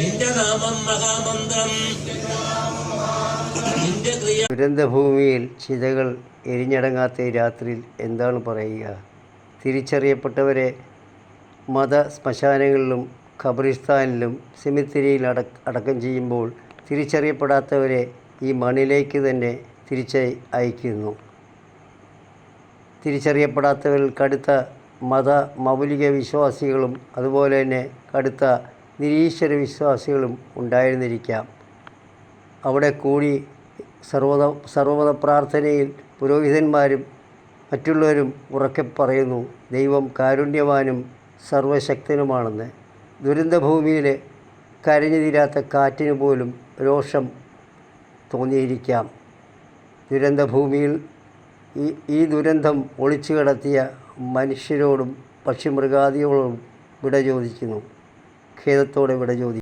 നിന്റെ നാമം മഹാമന്ത്രം. ദുരന്തഭൂമിയിൽ ചിതകൾ എരിഞ്ഞടങ്ങാത്ത രാത്രിയിൽ എന്താണ് പറയുക? തിരിച്ചറിയപ്പെട്ടവരെ ശ്മശാനങ്ങളിലും ഖബറിസ്ഥാനിലും സെമിത്തേരിയിൽ അടക്കം ചെയ്യുമ്പോൾ തിരിച്ചറിയപ്പെടാത്തവരെ ഈ മണ്ണിലേക്ക് തന്നെ അയക്കുന്നു. തിരിച്ചറിയപ്പെടാത്തവരിൽ കടുത്ത മൗലിക വിശ്വാസികളും അതുപോലെ തന്നെ കടുത്ത നിരീശ്വര വിശ്വാസികളും ഉണ്ടായിരുന്നിരിക്കാം. അവിടെ കൂടി സർവ്വമത പ്രാർത്ഥനയിൽ പുരോഹിതന്മാരും മറ്റുള്ളവരും ഉറക്കെ പറയുന്നു, ദൈവം കാരുണ്യവാനും സർവശക്തനുമാണെന്ന്. ദുരന്തഭൂമിയിൽ കരഞ്ഞു തീരാത്ത കാറ്റിന് പോലും രോഷം തോന്നിയിരിക്കാം. ദുരന്തഭൂമിയിൽ ഈ ദുരന്തം ഒളിച്ചു കടത്തിയ മനുഷ്യരോടും പക്ഷിമൃഗാദികളോടും വിട ചോദിക്കുന്നു, ഖേദത്തോടെ വിട ചോദിക്കുന്നു.